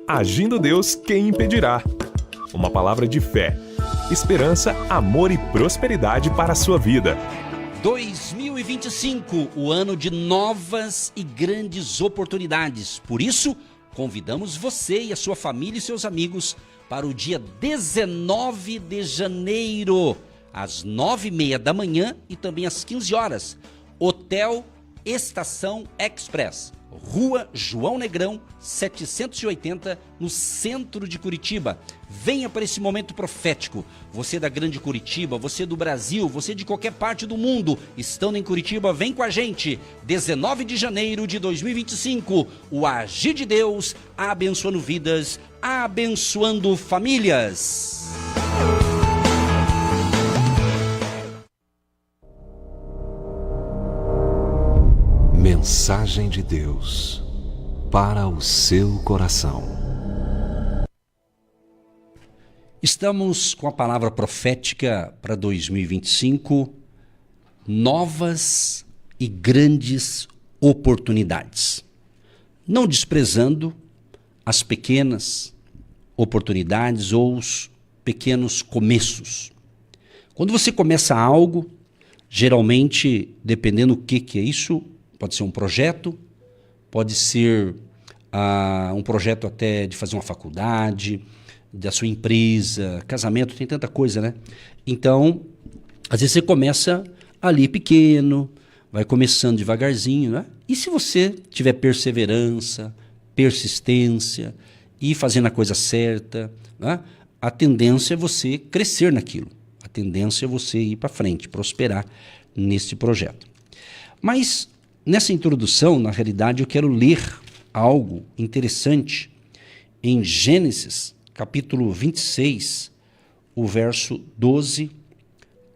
Agindo Deus, quem impedirá? Uma palavra de fé, esperança, amor e prosperidade para a sua vida. 2025, o ano de novas e grandes oportunidades. Por isso, convidamos você e a sua família e seus amigos para o dia 19 de janeiro, às 9h30 da manhã e também às 15 horas. Hotel Estação Express, Rua João Negrão, 780, no centro de Curitiba. Venha para esse momento profético. Você da Grande Curitiba, você do Brasil, você de qualquer parte do mundo, estando em Curitiba, vem com a gente. 19 de janeiro de 2025, o Agir de Deus, abençoando vidas, abençoando famílias. Mensagem de Deus para o seu coração. Estamos com a palavra profética para 2025, novas e grandes oportunidades. Não desprezando as pequenas oportunidades ou os pequenos começos. Quando você começa algo, geralmente, dependendo do que é isso, pode ser um projeto, pode ser um projeto até de fazer uma faculdade, da sua empresa, casamento, tem tanta coisa, né? Então, às vezes você começa ali pequeno, vai começando devagarzinho, né? E se você tiver perseverança, persistência e fazendo a coisa certa, né? A tendência é você crescer naquilo. A tendência é você ir para frente, prosperar nesse projeto. Mas nessa introdução, na realidade, eu quero ler algo interessante em Gênesis, capítulo 26, o verso 12,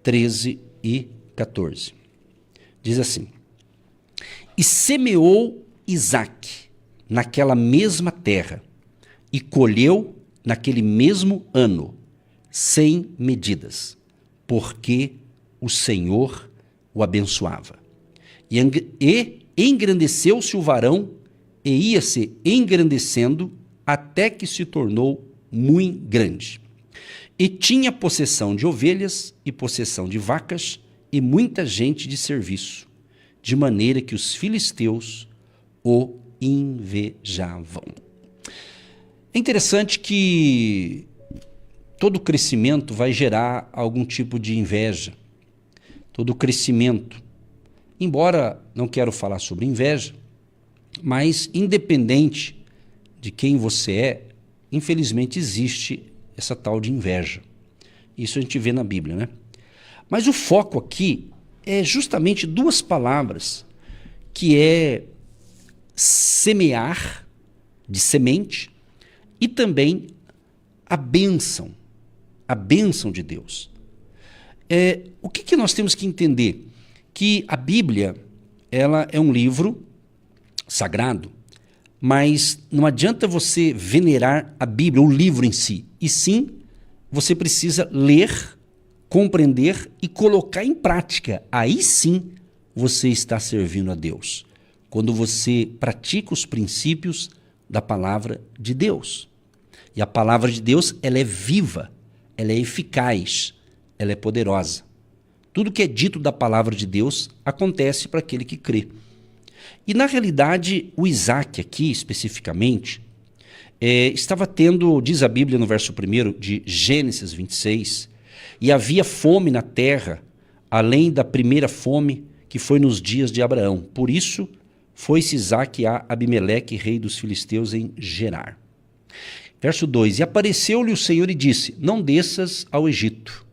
13 e 14. Diz assim: E semeou Isaque naquela mesma terra, e colheu naquele mesmo ano, sem medidas, porque o Senhor o abençoava. E engrandeceu-se o varão, e ia-se engrandecendo, até que se tornou muito grande. E tinha possessão de ovelhas e possessão de vacas, e muita gente de serviço, de maneira que os filisteus o invejavam. É interessante que todo crescimento vai gerar algum tipo de inveja. Todo crescimento. Embora não quero falar sobre inveja, mas independente de quem você é, infelizmente existe essa tal de inveja. Isso a gente vê na Bíblia, né? Mas o foco aqui é justamente duas palavras, que é semear, de semente, e também a bênção de Deus. O que nós temos que entender? Que a Bíblia, ela é um livro sagrado, mas não adianta você venerar a Bíblia, o livro em si, e sim você precisa ler, compreender e colocar em prática. Aí sim você está servindo a Deus, quando você pratica os princípios da palavra de Deus. E a palavra de Deus, ela é viva, ela é eficaz, ela é poderosa. Tudo que é dito da palavra de Deus acontece para aquele que crê. E na realidade, o Isaque aqui, especificamente, estava tendo, diz a Bíblia no verso 1 de Gênesis 26, e havia fome na terra, além da primeira fome que foi nos dias de Abraão. Por isso, foi-se Isaque a Abimeleque, rei dos filisteus, em Gerar. Verso 2, E apareceu-lhe o Senhor e disse, Não desças ao Egito,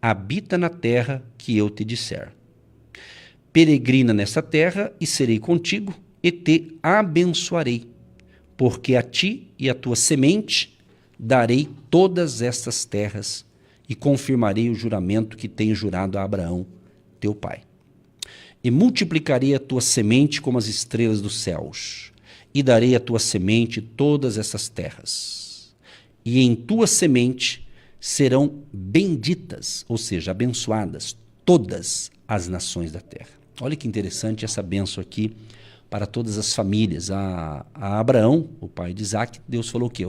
habita na terra que eu te disser. Peregrina nessa terra e serei contigo e te abençoarei, porque a ti e a tua semente darei todas estas terras e confirmarei o juramento que tenho jurado a Abraão, teu pai. E multiplicarei a tua semente como as estrelas dos céus, e darei à tua semente todas essas terras. E em tua semente serão benditas, ou seja, abençoadas, todas as nações da terra. Olha que interessante essa bênção aqui para todas as famílias. A Abraão, o pai de Isaac, Deus falou que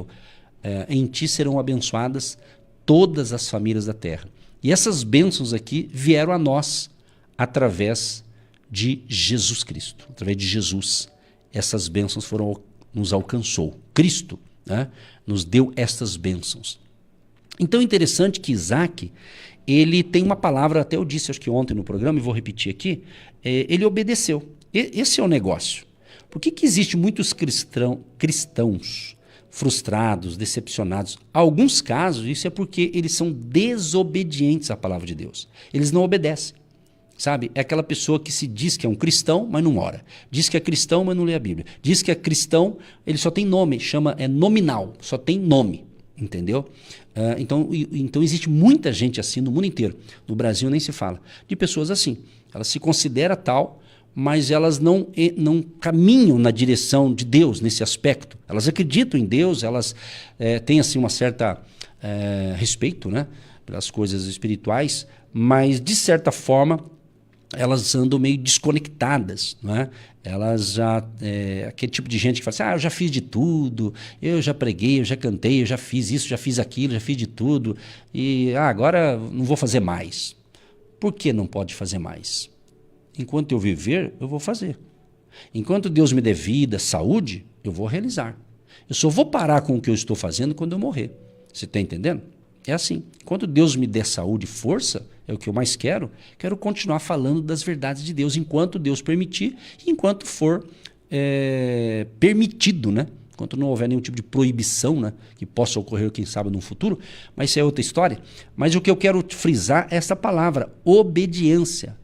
em ti serão abençoadas todas as famílias da terra. E essas bênçãos aqui vieram a nós através de Jesus Cristo, através de Jesus. Essas bênçãos nos alcançou. Cristo, né, nos deu estas bênçãos. Então é interessante que Isaac, ele tem uma palavra, até eu disse acho que ontem no programa, e vou repetir aqui, ele obedeceu. Esse é o negócio. Por que existe muitos cristãos frustrados, decepcionados? Alguns casos, isso é porque eles são desobedientes à palavra de Deus. Eles não obedecem. Sabe? É aquela pessoa que se diz que é um cristão, mas não ora. Diz que é cristão, mas não lê a Bíblia. Diz que é cristão, ele só tem nome, é nominal, só tem nome. Entendeu? Então existe muita gente assim no mundo inteiro. No Brasil nem se fala. De pessoas assim. Elas se consideram tal, mas elas não caminham na direção de Deus nesse aspecto. Elas acreditam em Deus, elas têm assim uma certa respeito, né, pelas coisas espirituais, mas de certa forma elas andam meio desconectadas, né? Elas já aquele tipo de gente que fala assim, eu já fiz de tudo, eu já preguei, eu já cantei, eu já fiz isso, já fiz aquilo, já fiz de tudo e agora não vou fazer mais. Por que não pode fazer mais? Enquanto eu viver, eu vou fazer. Enquanto Deus me der vida, saúde, eu vou realizar. Eu só vou parar com o que eu estou fazendo quando eu morrer. Você está entendendo? É assim. Enquanto Deus me der saúde e força, é o que eu mais quero continuar falando das verdades de Deus, enquanto Deus permitir e enquanto for permitido, né? Enquanto não houver nenhum tipo de proibição, né, que possa ocorrer, quem sabe, no futuro. Mas isso é outra história. Mas o que eu quero frisar é essa palavra, obediência.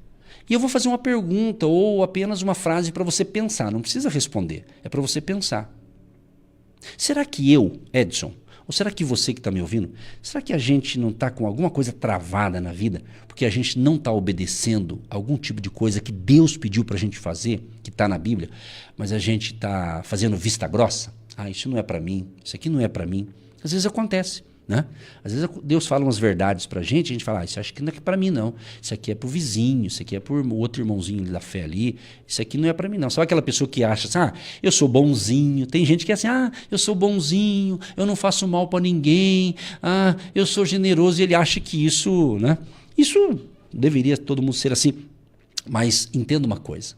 E eu vou fazer uma pergunta ou apenas uma frase para você pensar. Não precisa responder, é para você pensar. Será que eu, Edson, ou será que você que está me ouvindo, será que a gente não está com alguma coisa travada na vida porque a gente não está obedecendo algum tipo de coisa que Deus pediu para a gente fazer, que está na Bíblia, mas a gente está fazendo vista grossa? Isso não é para mim, isso aqui não é para mim. Às vezes acontece, né? Às vezes Deus fala umas verdades para a gente fala, isso acho que não é para mim não, isso aqui é para o vizinho, isso aqui é para o outro irmãozinho da fé ali, isso aqui não é para mim não. Sabe aquela pessoa que acha assim, eu sou bonzinho, tem gente que é assim, eu sou bonzinho, eu não faço mal para ninguém, eu sou generoso, e ele acha que isso, né? Isso deveria todo mundo ser assim, mas entenda uma coisa,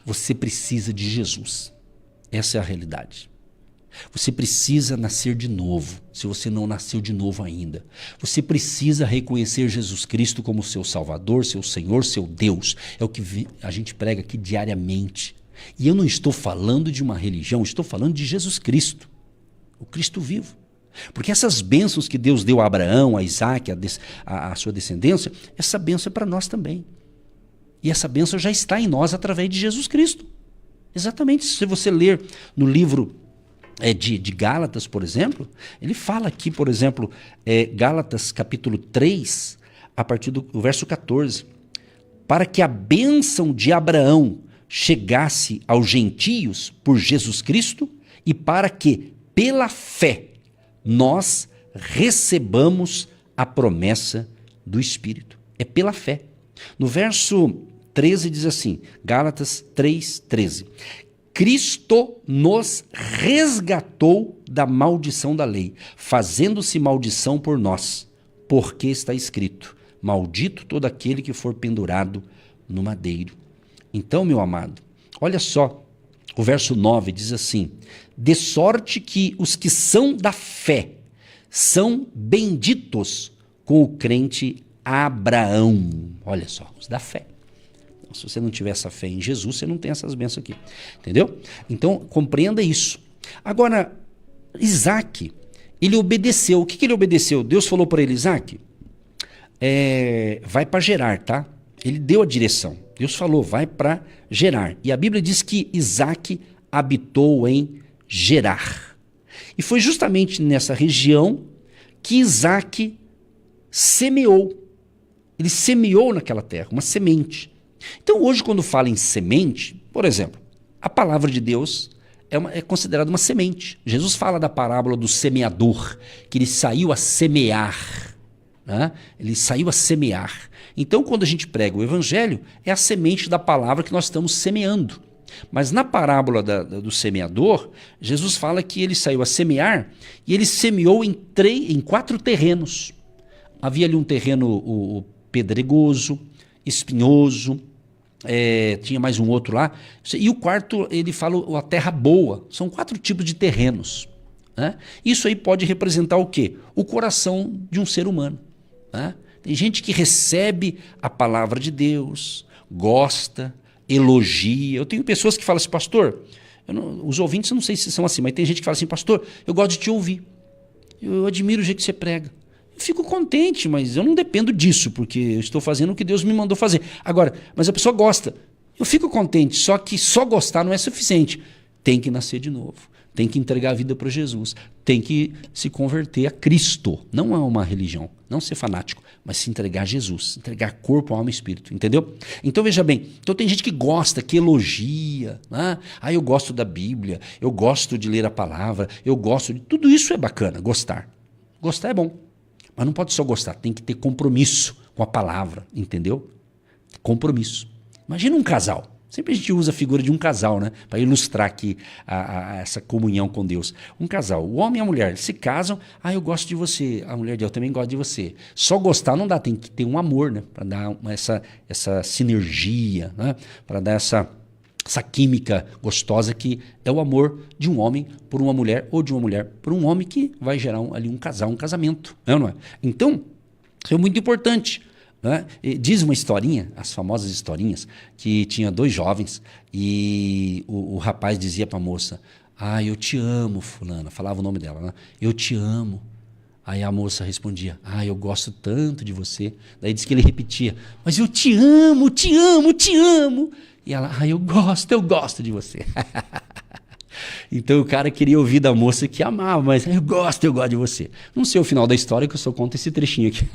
você precisa de Jesus, essa é a realidade. Você precisa nascer de novo, se você não nasceu de novo ainda. Você precisa reconhecer Jesus Cristo como seu Salvador, seu Senhor, seu Deus. É o que a gente prega aqui diariamente. E eu não estou falando de uma religião, estou falando de Jesus Cristo, o Cristo vivo. Porque essas bênçãos que Deus deu a Abraão, a Isaac, a sua descendência, essa bênção é para nós também. E essa bênção já está em nós através de Jesus Cristo. Exatamente, se você ler no livro de Gálatas, por exemplo, ele fala aqui, por exemplo, Gálatas capítulo 3, a partir do verso 14, para que a bênção de Abraão chegasse aos gentios por Jesus Cristo e para que, pela fé, nós recebamos a promessa do Espírito. É pela fé. No verso 13 diz assim, Gálatas 3:13, Cristo nos resgatou da maldição da lei, fazendo-se maldição por nós, porque está escrito, maldito todo aquele que for pendurado no madeiro. Então, meu amado, olha só, o verso 9 diz assim, de sorte que os que são da fé são benditos com o crente Abraão. Olha só, os da fé. Se você não tiver essa fé em Jesus, você não tem essas bênçãos aqui. Entendeu? Então, compreenda isso. Agora, Isaac, ele obedeceu. O que ele obedeceu? Deus falou para ele, Isaac, vai para Gerar, tá? Ele deu a direção. Deus falou, vai para Gerar. E a Bíblia diz que Isaac habitou em Gerar. E foi justamente nessa região que Isaac semeou. Ele semeou naquela terra, uma semente. Então hoje quando fala em semente, por exemplo, a palavra de Deus é considerada uma semente. Jesus fala da parábola do semeador, que ele saiu a semear. Né? Ele saiu a semear. Então quando a gente prega o evangelho, é a semente da palavra que nós estamos semeando. Mas na parábola do semeador, Jesus fala que ele saiu a semear e ele semeou em 4 terrenos. Havia ali um terreno o pedregoso, espinhoso, tinha mais um outro lá. E o quarto, ele fala a terra boa. São 4 tipos de terrenos. Né? Isso aí pode representar o quê? O coração de um ser humano. Né? Tem gente que recebe a palavra de Deus, gosta, elogia. Eu tenho pessoas que falam assim, pastor, os ouvintes eu não sei se são assim, mas tem gente que fala assim, pastor, eu gosto de te ouvir. Eu admiro o jeito que você prega. Eu fico contente, mas eu não dependo disso, porque eu estou fazendo o que Deus me mandou fazer. Agora, mas a pessoa gosta. Eu fico contente, só que só gostar não é suficiente. Tem que nascer de novo. Tem que entregar a vida para Jesus. Tem que se converter a Cristo. Não é uma religião. Não ser fanático, mas se entregar a Jesus. Entregar corpo, alma e espírito. Entendeu? Então veja bem. Então tem gente que gosta, que elogia. Né? Eu gosto da Bíblia. Eu gosto de ler a palavra. Eu gosto de... Tudo isso é bacana, gostar. Gostar é bom. Mas não pode só gostar. Tem que ter compromisso com a palavra. Entendeu? Compromisso. Imagina um casal. Sempre a gente usa a figura de um casal, né? Para ilustrar aqui essa comunhão com Deus. Um casal, o homem e a mulher, se casam, eu gosto de você, a mulher diz, eu também gosto de você. Só gostar não dá, tem que ter um amor, né? Para dar essa sinergia, né? Para dar essa química gostosa que é o amor de um homem por uma mulher ou de uma mulher por um homem que vai gerar ali um casal, um casamento. Não é? Então, isso é muito importante. Né? Diz uma historinha, as famosas historinhas, que tinha 2 jovens e o rapaz dizia para a moça, eu te amo, fulana, falava o nome dela, né? Eu te amo. Aí a moça respondia, eu gosto tanto de você. Daí diz que ele repetia, mas eu te amo, te amo, te amo. E ela, eu gosto de você. Então o cara queria ouvir da moça que amava, mas eu gosto de você. Não sei o final da história, que eu só conto esse trechinho aqui.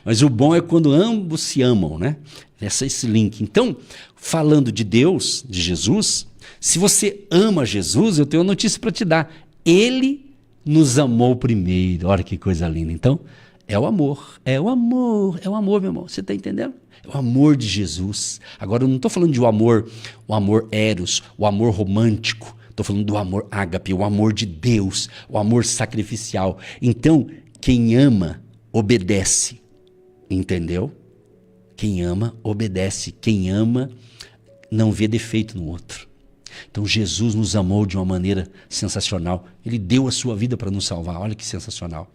Mas o bom é quando ambos se amam, né? Esse link. Então, falando de Deus, de Jesus, se você ama Jesus, eu tenho uma notícia para te dar. Ele nos amou primeiro. Olha que coisa linda. Então, é o amor, meu irmão. Você está entendendo? É o amor de Jesus. Agora, eu não estou falando de o amor eros, o amor romântico. Estou falando do amor ágape, o amor de Deus, o amor sacrificial. Então, quem ama, obedece. Entendeu? Quem ama, obedece. Quem ama, não vê defeito no outro. Então, Jesus nos amou de uma maneira sensacional. Ele deu a sua vida para nos salvar. Olha que sensacional.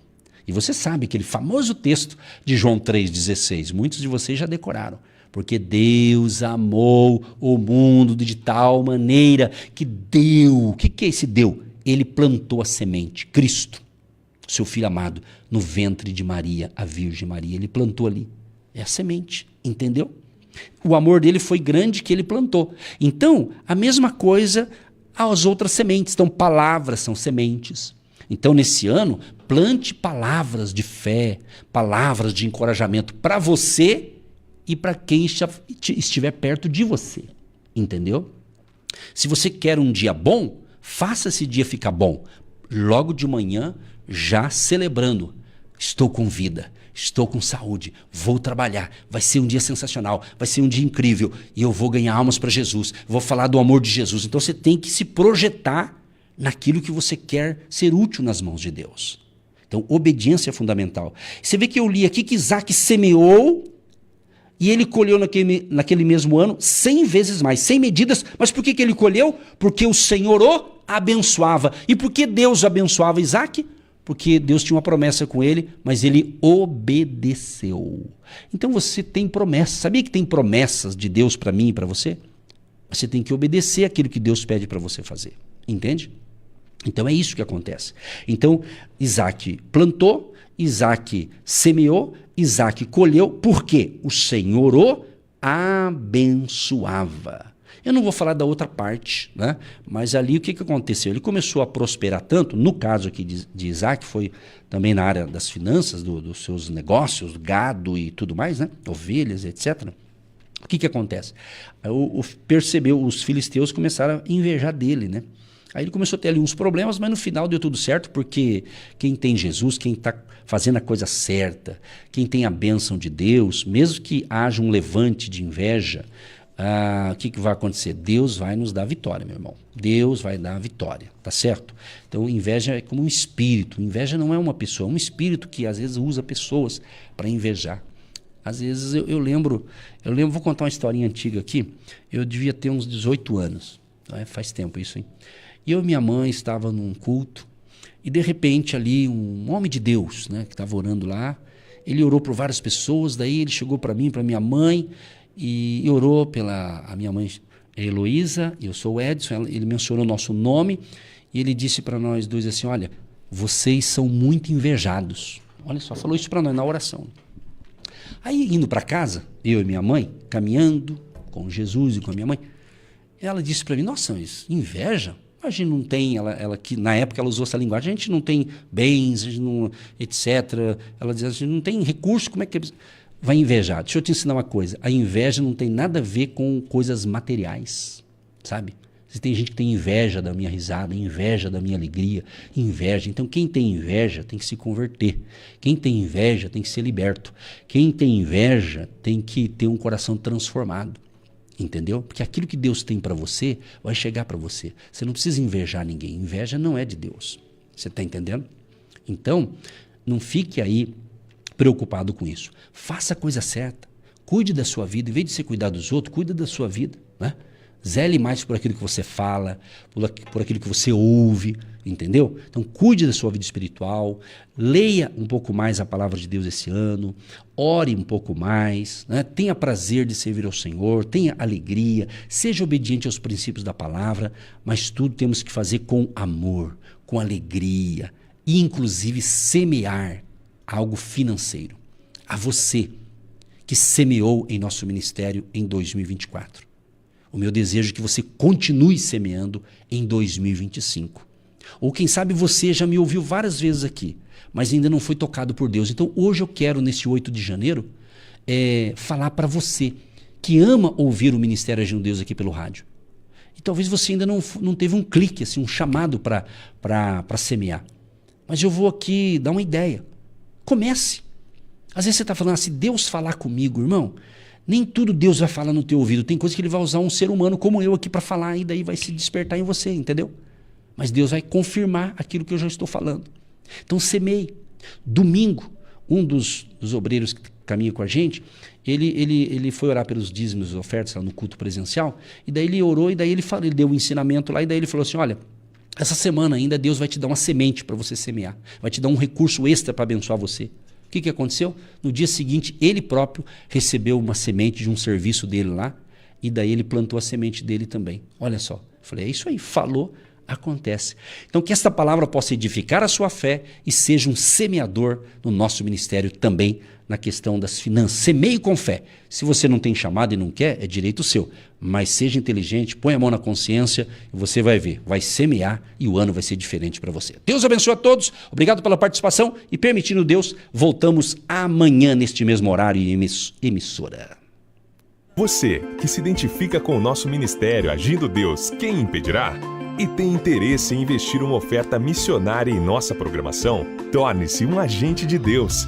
E você sabe aquele famoso texto de João 3,16. Muitos de vocês já decoraram. Porque Deus amou o mundo de tal maneira que deu. O que é esse deu? Ele plantou a semente, Cristo, seu filho amado, no ventre de Maria, a Virgem Maria. Ele plantou ali. É a semente, entendeu? O amor dele foi grande que ele plantou. Então, a mesma coisa às outras sementes. Então, palavras são sementes. Então, nesse ano, plante palavras de fé, palavras de encorajamento para você e para quem estiver perto de você. Entendeu? Se você quer um dia bom, faça esse dia ficar bom. Logo de manhã, já celebrando. Estou com vida, estou com saúde, vou trabalhar, vai ser um dia sensacional, vai ser um dia incrível e eu vou ganhar almas para Jesus, vou falar do amor de Jesus. Então você tem que se projetar naquilo que você quer ser útil nas mãos de Deus. Então, obediência é fundamental. Você vê que eu li aqui que Isaac semeou e ele colheu naquele mesmo ano 100 vezes mais, 100 medidas. Mas por que ele colheu? Porque o Senhor o abençoava. E por que Deus abençoava Isaac? Porque Deus tinha uma promessa com ele, mas ele obedeceu. Então você tem promessas. Sabia que tem promessas de Deus para mim e para você? Você tem que obedecer aquilo que Deus pede para você fazer. Entende? Então é isso que acontece. Então Isaac plantou, Isaac semeou, Isaac colheu, porque o Senhor o abençoava. Eu não vou falar da outra parte, né? Mas ali o que aconteceu? Ele começou a prosperar tanto, no caso aqui de Isaac, foi também na área das finanças, dos seus negócios, gado e tudo mais, né? Ovelhas, etc. O que acontece? Percebeu, os filisteus começaram a invejar dele, né? Aí ele começou a ter ali uns problemas, mas no final deu tudo certo, porque quem tem Jesus, quem está fazendo a coisa certa, quem tem a bênção de Deus, mesmo que haja um levante de inveja, o que vai acontecer? Deus vai nos dar vitória, meu irmão. Deus vai dar vitória, tá certo? Então, inveja é como um espírito. Inveja não é uma pessoa, é um espírito que às vezes usa pessoas para invejar. Às vezes eu lembro, vou contar uma historinha antiga aqui. Eu devia ter uns 18 anos, faz tempo isso, hein? E eu e minha mãe estava num culto e de repente ali um homem de Deus, né, que estava orando lá, ele orou por várias pessoas, daí ele chegou para mim, para minha mãe, e orou a minha mãe Heloísa, eu sou o Edson, ele mencionou nosso nome e ele disse para nós dois assim, olha, vocês são muito invejados. Olha só, falou isso para nós na oração. Aí indo para casa, eu e minha mãe, caminhando com Jesus e com a minha mãe, ela disse para mim, nossa, mas inveja? A gente não tem, ela que na época ela usou essa linguagem, a gente não tem bens, a gente não, etc. Ela dizia, a gente não tem recurso, como é que vai invejar? Deixa eu te ensinar uma coisa, a inveja não tem nada a ver com coisas materiais, sabe? Se tem gente que tem inveja da minha risada, inveja da minha alegria, inveja. Então quem tem inveja tem que se converter. Quem tem inveja tem que ser liberto. Quem tem inveja tem que ter um coração transformado. Entendeu? Porque aquilo que Deus tem para você vai chegar para você. Você não precisa invejar ninguém. Inveja não é de Deus. Você está entendendo? Então, não fique aí preocupado com isso. Faça a coisa certa. Cuide da sua vida. Em vez de você cuidar dos outros, cuide da sua vida, né? Zele mais por aquilo que você fala, por aquilo que você ouve, entendeu? Então, cuide da sua vida espiritual, leia um pouco mais a palavra de Deus esse ano, ore um pouco mais, né? Tenha prazer de servir ao Senhor, tenha alegria, seja obediente aos princípios da palavra, mas tudo temos que fazer com amor, com alegria e, inclusive, semear algo financeiro. A você que semeou em nosso ministério em 2024. O meu desejo é que você continue semeando em 2025. Ou quem sabe você já me ouviu várias vezes aqui, mas ainda não foi tocado por Deus. Então hoje eu quero, nesse 8 de janeiro, falar para você que ama ouvir o Ministério Agindo Deus aqui pelo rádio. E talvez você ainda não teve um clique, assim, um chamado para semear. Mas eu vou aqui dar uma ideia. Comece. Às vezes você está falando, se Deus falar comigo, irmão, nem tudo Deus vai falar no teu ouvido. Tem coisa que ele vai usar um ser humano como eu aqui para falar e daí vai se despertar em você, entendeu? Mas Deus vai confirmar aquilo que eu já estou falando. Então semeie. Domingo, um dos obreiros que caminha com a gente, ele foi orar pelos dízimos e ofertas lá no culto presencial, e daí ele orou, e daí ele deu um ensinamento lá, e daí ele falou assim, olha, essa semana ainda Deus vai te dar uma semente para você semear, vai te dar um recurso extra para abençoar você. O que aconteceu? No dia seguinte, ele próprio recebeu uma semente de um serviço dele lá, e daí ele plantou a semente dele também. Olha só, eu falei, é isso aí, falou, acontece. Então que esta palavra possa edificar a sua fé e seja um semeador no nosso ministério também na questão das finanças. Semeie com fé. Se você não tem chamado e não quer, é direito seu. Mas seja inteligente, põe a mão na consciência e você vai ver, vai semear e o ano vai ser diferente para você. Deus abençoe a todos, obrigado pela participação e permitindo Deus, voltamos amanhã neste mesmo horário e emissora. Você que se identifica com o nosso ministério Agindo Deus, quem impedirá? E tem interesse em investir uma oferta missionária em nossa programação? Torne-se um agente de Deus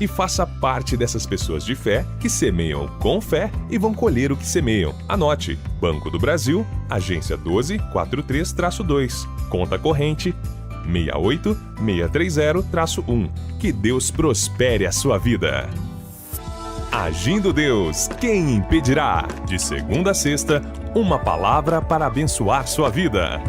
e faça parte dessas pessoas de fé que semeiam com fé e vão colher o que semeiam. Anote: Banco do Brasil, agência 1243-2, conta corrente 68630-1. Que Deus prospere a sua vida. Agindo Deus, quem impedirá? De segunda a sexta, uma palavra para abençoar sua vida.